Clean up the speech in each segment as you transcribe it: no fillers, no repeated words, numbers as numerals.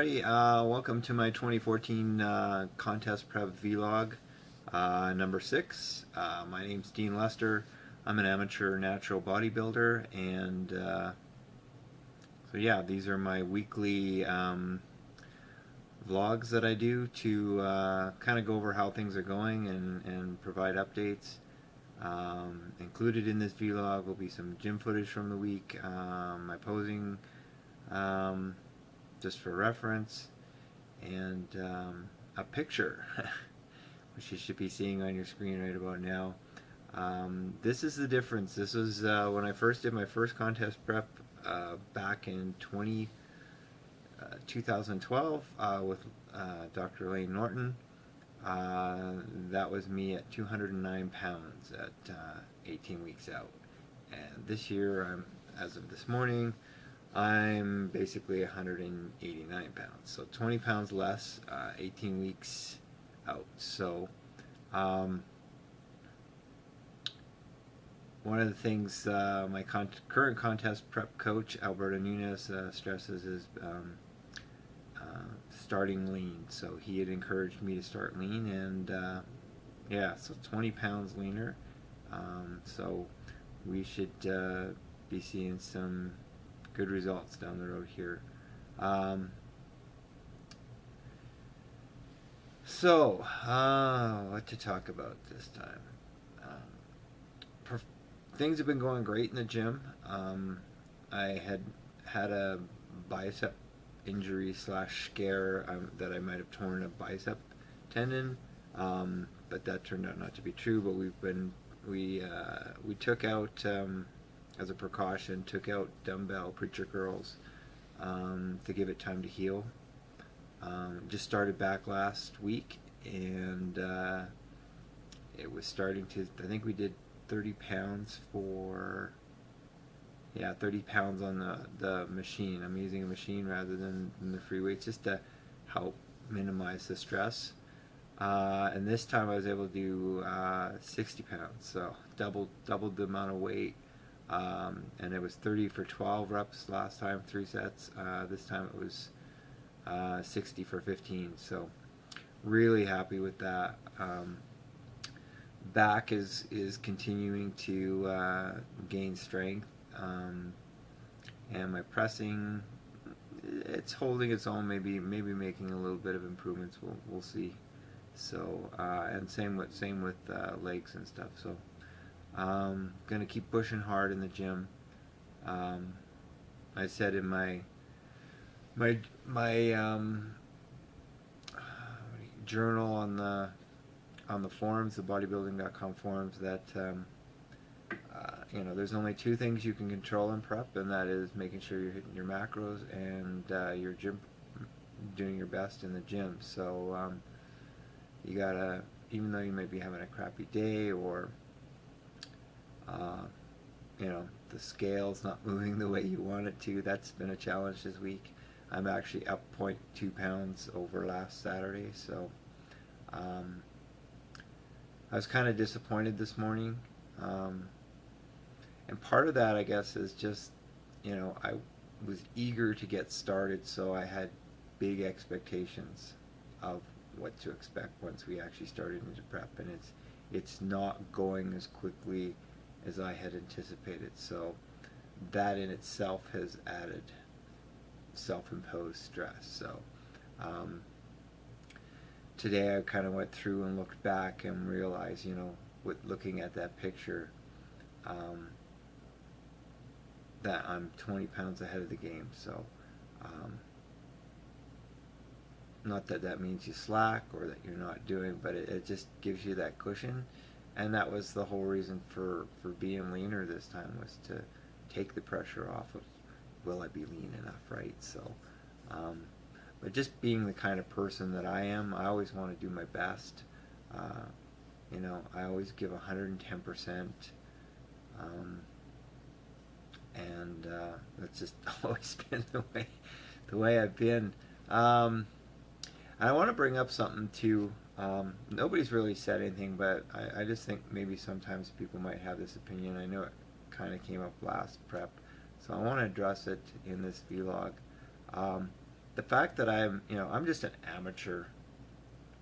everybody. Welcome to my 2014 contest prep vlog number 6. My name's Dean Lester. I'm an amateur natural bodybuilder, and so yeah, these are my weekly vlogs that I do to kind of go over how things are going and provide updates. Included in this vlog will be some gym footage from the week, my posing, just for reference, and a picture which you should be seeing on your screen right about now. This is the difference. This was when I first did my first contest prep back in 2012 with Dr. Lane Norton. That was me at 209 pounds at 18 weeks out, and this year, as of this morning, I'm basically 189 pounds, so 20 pounds less, 18 weeks out. So one of the things my current contest prep coach, Alberto Nunez, stresses is starting lean. So he had encouraged me to start lean, and yeah, so 20 pounds leaner. So we should be seeing some good results down the road here. What to talk about this time? Things have been going great in the gym. I had a bicep injury slash scare that I might have torn a bicep tendon, but that turned out not to be true. But we took out, as a precaution, took out dumbbell preacher curls to give it time to heal. Just started back last week, and it was starting to, I think we did 30 pounds for, yeah, 30 pounds on the machine. I'm using a machine rather than the free weights just to help minimize the stress. And this time I was able to do 60 pounds, so doubled the amount of weight. And it was 30 for 12 reps last time, 3 sets. This time it was 60 for 15, so really happy with that. Back is continuing to gain strength, and my pressing, it's holding its own, maybe making a little bit of improvements. We'll see. So and same with legs and stuff. So gonna keep pushing hard in the gym. I said in my journal on the forums, the bodybuilding.com forums, that there's only 2 things you can control in prep, and that is making sure you're hitting your macros and your gym, doing your best in the gym. So you gotta, even though you might be having a crappy day, or the scale's not moving the way you want it to, that's been a challenge this week. I'm actually up 0.2 pounds over last Saturday, so I was kind of disappointed this morning, and part of that, I guess, is just, I was eager to get started, so I had big expectations of what to expect once we actually started into prep, and it's not going as quickly as I had anticipated. So that in itself has added self-imposed stress. So today I kind of went through and looked back and realized, with looking at that picture, that I'm 20 pounds ahead of the game. So not that that means you slack or that you're not doing, but it just gives you that cushion. And that was the whole reason for being leaner this time, was to take the pressure off of, will I be lean enough, right? So but just being the kind of person that I am, I always want to do my best. I always give 110%, and that's just always been the way I've been. I want to bring up something too. Nobody's really said anything, but I just think maybe sometimes people might have this opinion. I know it kind of came up last prep, so I want to address it in this vlog. the fact that I'm just an amateur,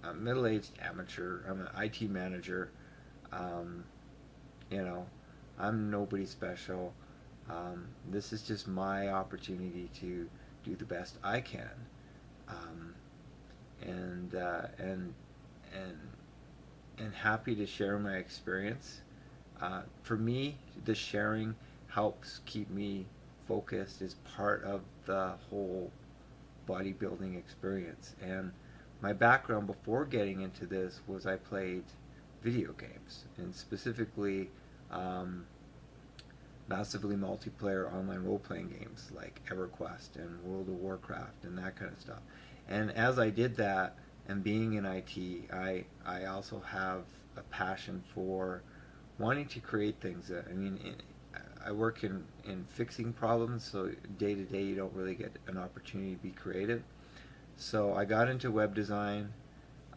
a middle-aged amateur. I'm an IT manager. Um, you know, I'm nobody special. This is just my opportunity to do the best I can, um, and and and happy to share my experience. For me, the sharing helps keep me focused as part of the whole bodybuilding experience. And my background before getting into this was I played video games, and specifically um, massively multiplayer online role-playing games like EverQuest and World of Warcraft and that kind of stuff. And as I did that, and being in IT, I also have a passion for wanting to create things. I work in fixing problems, so day to day you don't really get an opportunity to be creative. So I got into web design.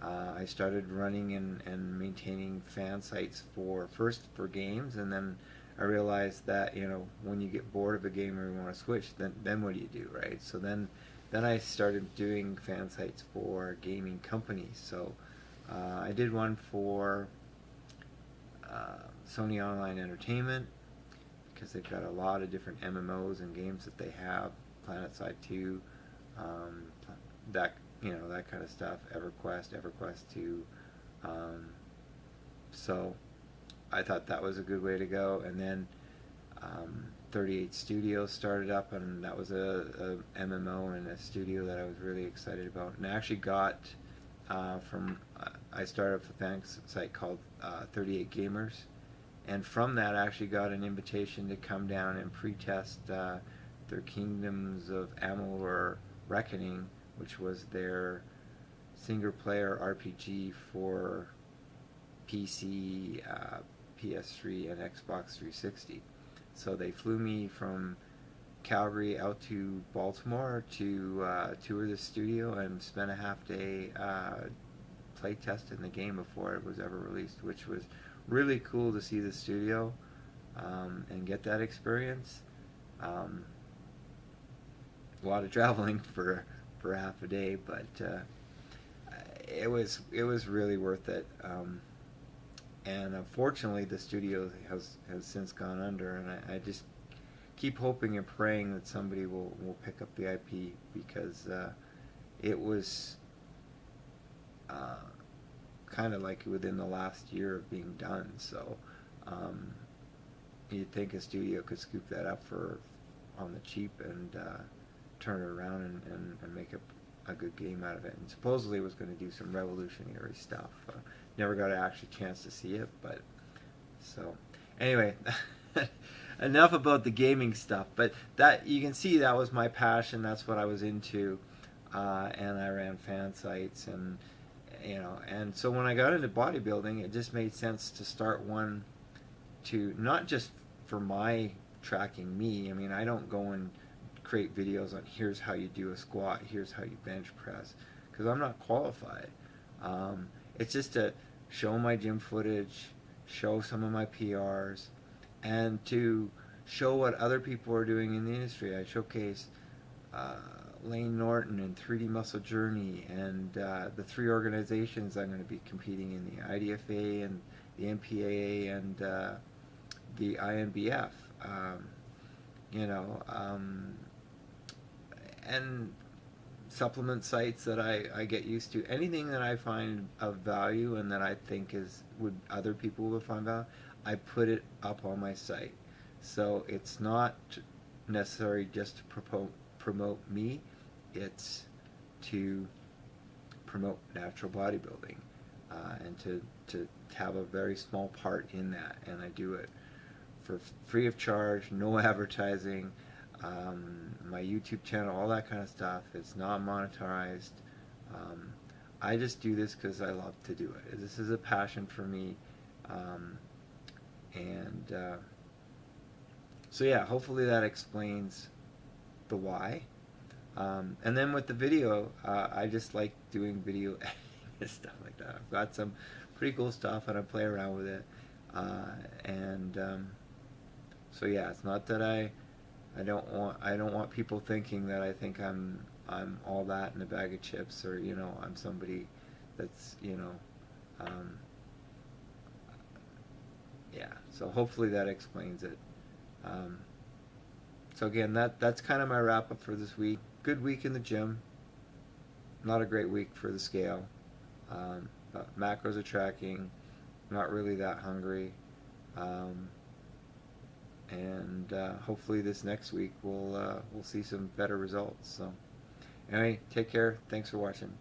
I started running and maintaining fan sites first for games, and then I realized that when you get bored of a game or you want to switch, then what do you do, right? So then I started doing fan sites for gaming companies. So I did one for Sony Online Entertainment, because they've got a lot of different MMOs and games that they have, PlanetSide 2, um, that kind of stuff, EverQuest 2. So I thought that was a good way to go. And then 38 Studios started up, and that was a MMO and a studio that I was really excited about. And I actually got I started up a fan site called 38 Gamers, and from that I actually got an invitation to come down and pre-test their Kingdoms of Amalur Reckoning, which was their single-player RPG for PC, PS3, and Xbox 360. So they flew me from Calgary out to Baltimore to tour the studio and spent a half day play testing the game before it was ever released, which was really cool to see the studio and get that experience. A lot of traveling for half a day, but it was really worth it. And unfortunately, the studio has since gone under, and I just keep hoping and praying that somebody will pick up the IP, because it was kind of like within the last year of being done. So you'd think a studio could scoop that up on the cheap and turn it around and make a good game out of it. And supposedly it was going to do some revolutionary stuff. Never got an actual chance to see it, but so anyway, enough about the gaming stuff. But that, you can see, that was my passion. That's what I was into, and I ran fan sites, and and so when I got into bodybuilding, it just made sense to start one to not just for my tracking me. I mean, I don't go and create videos on here's how you do a squat, here's how you bench press, because I'm not qualified. It's just to show my gym footage, show some of my PRs, and to show what other people are doing in the industry. I showcase Lane Norton and 3D Muscle Journey and the three organizations I'm going to be competing in, the IDFA and the MPAA and the INBF. And supplement sites that I get used to. Anything that I find of value and that I think other people would find value, I put it up on my site. So it's not necessary just to promote me, it's to promote natural bodybuilding, and to have a very small part in that. And I do it for free of charge, no advertising. My YouTube channel, all that kind of stuff, it's not monetized. I just do this because I love to do it. This is a passion for me, and so yeah, hopefully that explains the why. And then with the video, I just like doing video editing and stuff like that. I've got some pretty cool stuff and I play around with it, and so yeah, it's not that I don't want people thinking that I think I'm I'm all that in a bag of chips, or I'm somebody that's um, yeah. So hopefully that explains it. Um, so again, that's kind of my wrap up for this week. Good week in the gym. Not a great week for the scale. But macros are tracking. Not really that hungry. Um, and hopefully this next week we'll see some better results. So anyway, take care. Thanks for watching.